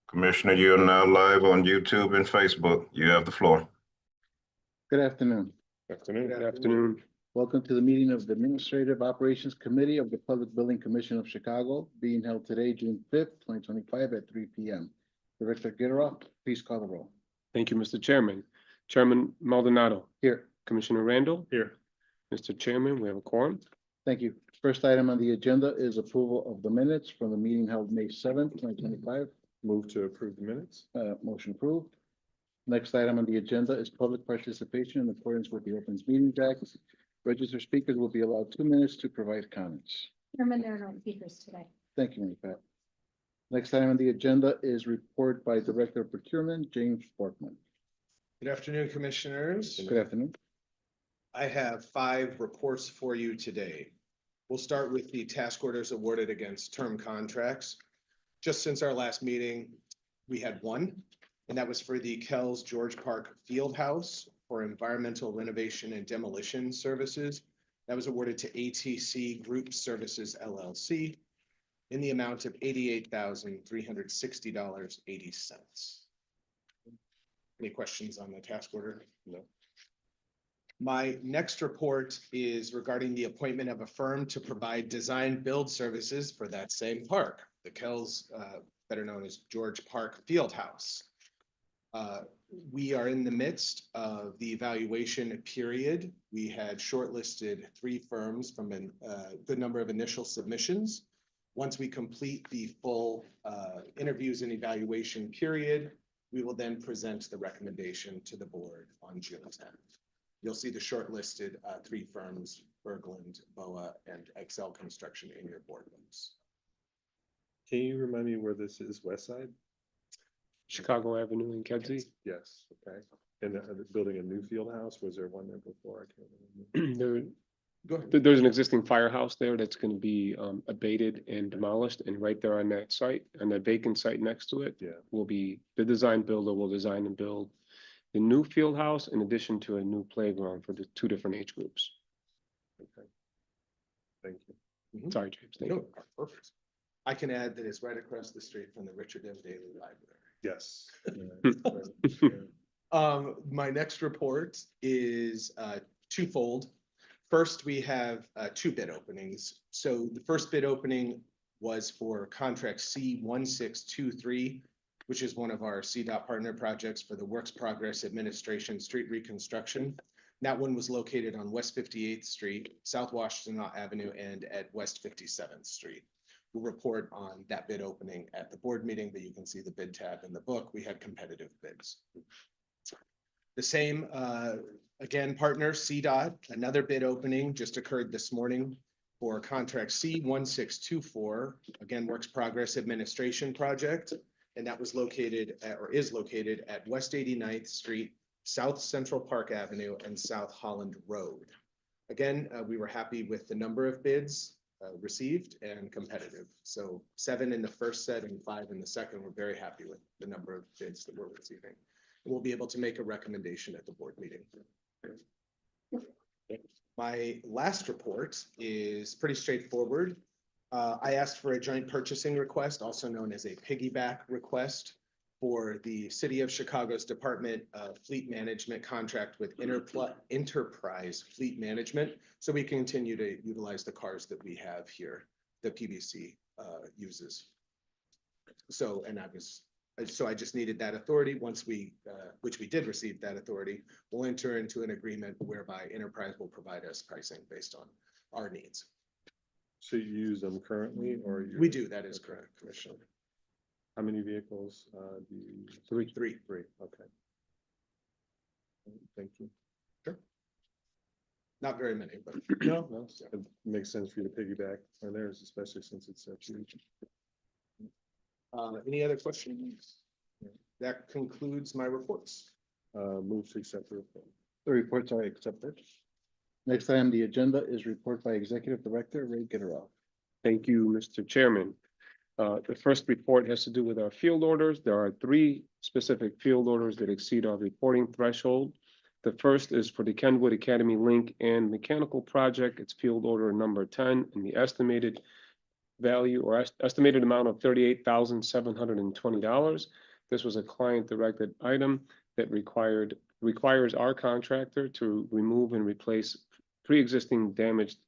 Commissioner, you are now live on YouTube and Facebook. You have the floor. Good afternoon. Good afternoon. Welcome to the meeting of the Administrative Operations Committee of the Public Building Commission of Chicago, being held today, June 5th, 2025 at 3 p.m. Director Gitteroff, please call the roll. Thank you, Mr. Chairman. Chairman Maldonado. Here. Commissioner Randall. Here. Mr. Chairman, we have a quorum. Thank you. First item on the agenda is approval of the minutes from the meeting held May 7th, 2025. Move to approve the minutes. Motion approved. Next item on the agenda is public participation in accordance with the Open Meetings Act. Registered speakers will be allowed 2 minutes to provide comments. Chairman, there are no speakers today. Thank you, Mary Pat. Next item on the agenda is report by Director of Procurement, James Borkman. Good afternoon, Commissioners. Good afternoon. I have 5 reports for you today. We'll start with the task orders awarded against term contracts. Just since our last meeting, we had 1, and that was for the Kells George Park Fieldhouse for environmental renovation and demolition services. That was awarded to ATC Group Services LLC in the amount of $88,360.80. Any questions on the task order? No. My next report is regarding the appointment of a firm to provide design build services for that same park, the Kells, better known as George Park Fieldhouse. We are in the midst of the evaluation period. We had shortlisted 3 firms from a good number of initial submissions. Once we complete the full interviews and evaluation period, we will then present the recommendation to the board on June 10th. You'll see the shortlisted 3 firms, Berglund, BOA, and Excel Construction in your board books. Can you remind me where this is? West Side? Chicago Avenue in Kedzie. Yes, okay. And building a new field house, was there one there before? I can't remember. There, Go ahead. there's an existing firehouse there that's going to be abated and demolished, and right there on that site, on that vacant site next to it, Yeah. will be the design builder will design and build the new field house in addition to a new playground for the 2 different age groups. Okay. Thank you. Sorry, James. Thank you. No, perfect. I can add that it's right across the street from the Richard M. Daley Library. Yes. My next report is twofold. First, we have 2 bid openings. So the first bid opening was for contract C1623, which is one of our CDOT partner projects for the Works Progress Administration Street Reconstruction. That one was located on West 58th Street, South Washington Avenue, and at West 57th Street. We'll report on that bid opening at the board meeting, but you can see the bid tab in the book. We had competitive bids. The same, again, partner CDOT, another bid opening just occurred this morning for contract C1624, again, Works Progress Administration Project. And that was located at, or is located at West 89th Street, South Central Park Avenue, and South Holland Road. Again, we were happy with the number of bids received and competitive. So 7 in the first set and 5 in the second. We're very happy with the number of bids that we're receiving. And we'll be able to make a recommendation at the board meeting. My last report is pretty straightforward. I asked for a joint purchasing request, also known as a piggyback request, for the City of Chicago's Department of Fleet Management contract with Enterprise Fleet Management, so we continue to utilize the cars that we have here, the PBC uses. So, I just needed that authority. Once we, which we did receive that authority, we'll enter into an agreement whereby Enterprise will provide us pricing based on our needs. So you use them currently, or? We do, that is correct, Commissioner. How many vehicles do you use? 3. 3, okay. Thank you. Sure. Not very many, but No, it makes sense for you to piggyback on theirs, especially since it's such huge. any other questions? That concludes my reports. Move to accept the report. The reports are accepted. Next item on the agenda is report by Executive Director Ray Gitteroff. Thank you, Mr. Chairman. The first report has to do with our field orders. There are 3 specific field orders that exceed our reporting threshold. The first is for the Kenwood Academy Link and Mechanical Project. It's field order number 10, and the estimated value or estimated amount of $38,720. This was a client-directed item that requires our contractor to remove and replace pre-existing damaged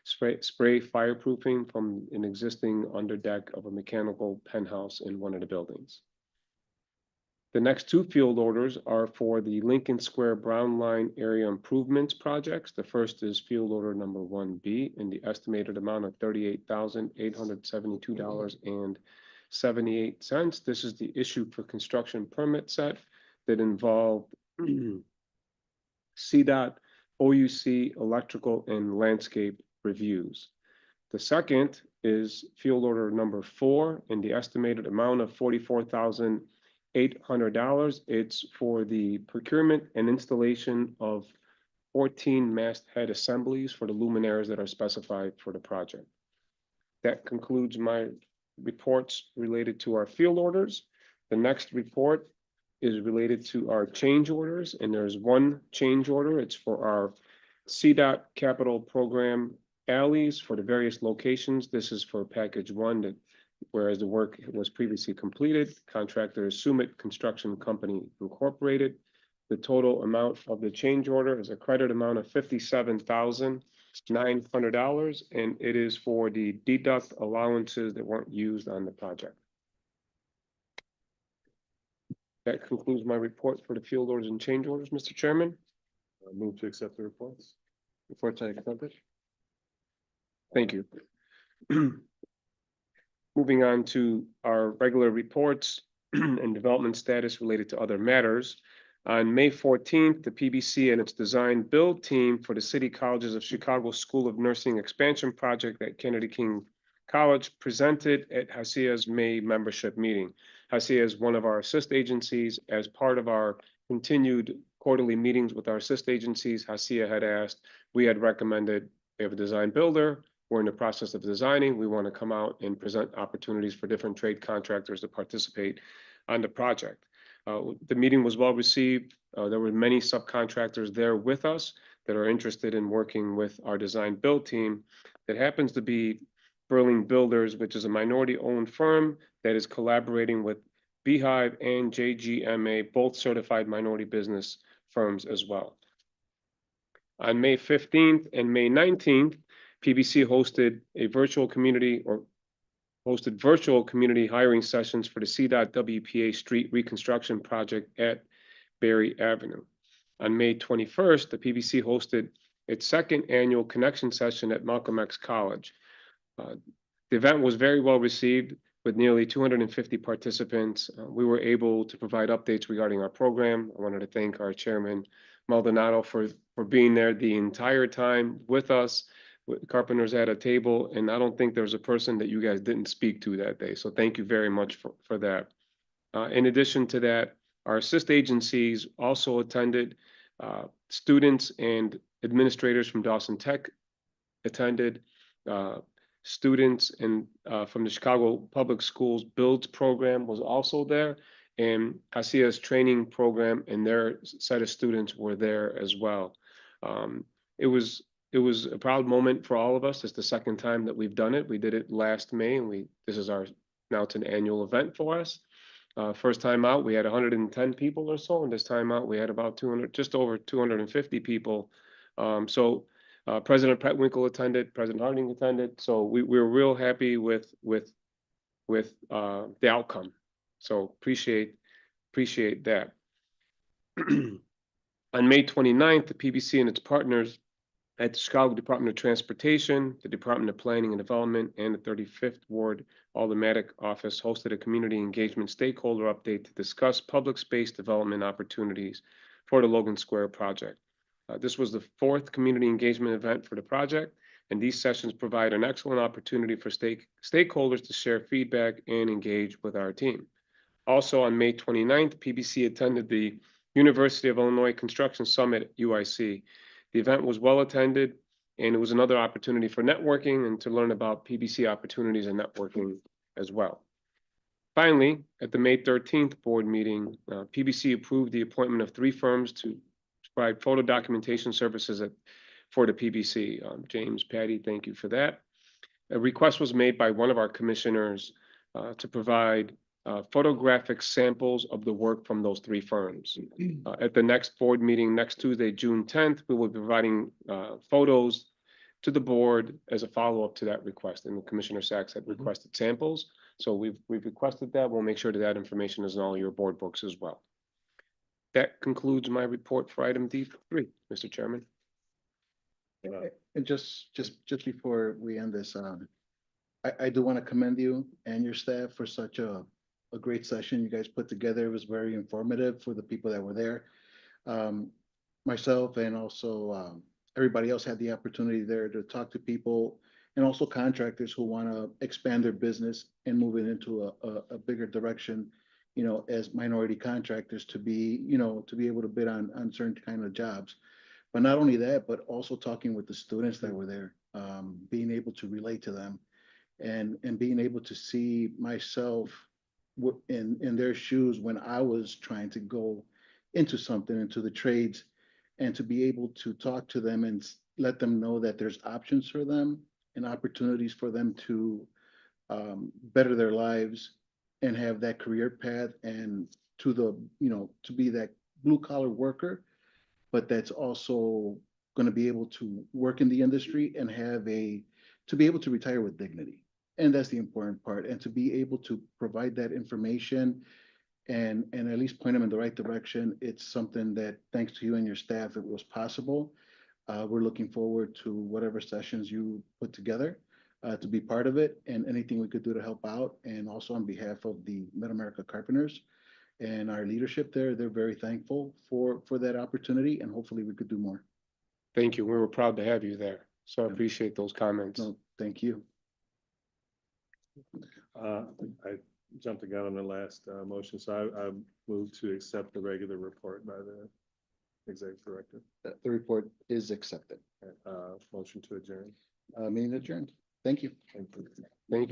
spray fireproofing from an existing underdeck of a mechanical penthouse in one of the buildings. The next two field orders are for the Lincoln Square Brown Line Area Improvements projects. The first is field order number 1B in the estimated amount of $38,872.78. This is the issue for construction permit set that involved CDOT, OUC, electrical, and landscape reviews. The second is field order number 4 in the estimated amount of $44,800. It's for the procurement and installation of 14 masthead assemblies for the luminaires that are specified for the project. That concludes my reports related to our field orders. The next report is related to our change orders, and there's one change order. It's for our CDOT capital program alleys for the various locations. This is for package 1, that whereas the work was previously completed. Contractor is Summit Construction Company Incorporated. The total amount of the change order is a credit amount of $57,900, and it is for the deduct allowances that weren't used on the project. That concludes my report for the field orders and change orders, Mr. Chairman. Move to accept the reports. Reports I accepted. Thank you. Moving on to our regular reports and development status related to other matters. On May 14th, the PBC and its design build team for the City Colleges of Chicago School of Nursing expansion project at Kennedy King College presented at HACIA's May membership meeting. HACIA is one of our assist agencies. As part of our continued quarterly meetings with our assist agencies, HACIA had asked, we had recommended, we have a design builder, we're in the process of designing, we want to come out and present opportunities for different trade contractors to participate on the project. The meeting was well received. There were many subcontractors there with us that are interested in working with our design build team. That happens to be Burling Builders, which is a minority-owned firm that is collaborating with Beehive and JGMA, both certified minority business firms as well. On May 15th and May 19th, PBC hosted virtual community hiring sessions for the CDOT WPA street reconstruction project at Berry Avenue. On May 21st, the PBC hosted its second annual connection session at Malcolm X College. The event was very well received with nearly 250 participants. We were able to provide updates regarding our program. I wanted to thank our chairman, Maldonado, for being there the entire time with us. Carpenters at a table, and I don't think there was a person that you guys didn't speak to that day. So thank you very much for that. In addition to that, our assist agencies also attended. Students and administrators from Dawson Tech attended. Students from the Chicago Public Schools Builds program was also there, and HACIA's training program and their set of students were there as well. It was a proud moment for all of us. It's the second time that we've done it. We did it last May, and this is now it's an annual event for us. First time out, we had 110 people or so, and this time out, we had about just over 250 people. President Petwinkle attended, President Harding attended. So we were real happy with the outcome. So appreciate that. On May 29th, the PBC and its partners at the Chicago Department of Transportation, the Department of Planning and Development, and the 35th Ward Aldermatic Office hosted a community engagement stakeholder update to discuss public space development opportunities for the Logan Square project. This was the 4th community engagement event for the project, and these sessions provide an excellent opportunity for stakeholders to share feedback and engage with our team. Also on May 29th, PBC attended the University of Illinois Construction Summit at UIC. The event was well attended, and it was another opportunity for networking and to learn about PBC opportunities and networking as well. Finally, at the May 13th board meeting, PBC approved the appointment of 3 firms to provide photo documentation services for the PBC. James, Patty, thank you for that. a request was made by one of our commissioners to provide photographic samples of the work from those three firms. At the next board meeting, next Tuesday, June 10th, we will be providing photos to the board as a follow-up to that request. And Commissioner Sacks had requested samples. So we've requested that. We'll make sure that that information is in all your board books as well. That concludes my report for item D3, Mr. Chairman. And just before we end this, I do want to commend you and your staff for such a great session you guys put together. It was very informative for the people that were there. Myself and also everybody else had the opportunity there to talk to people and also contractors who want to expand their business and move it into a bigger direction, you know, as minority contractors to be, you know, to be able to bid on certain kind of jobs. But not only that, but also talking with the students that were there, being able to relate to them and being able to see myself in their shoes when I was trying to go into something, into the trades, and to be able to talk to them and let them know that there's options for them and opportunities for them to better their lives and have that career path and to the, you know, to be that blue collar worker, but that's also going to be able to work in the industry and have to be able to retire with dignity. And that's the important part. And to be able to provide that information and at least point them in the right direction. It's something that, thanks to you and your staff, it was possible. We're looking forward to whatever sessions you put together to be part of it and anything we could do to help out. And also on behalf of the Mid-America Carpenters and our leadership there, they're very thankful for that opportunity, and hopefully we could do more. Thank you. We were proud to have you there. So I appreciate those comments. So thank you. I jumped the gun on the last motion, so I move to accept the regular report by the executive director. The report is accepted. Motion to adjourn. Meeting adjourned. Thank you. Thank you. Thank you.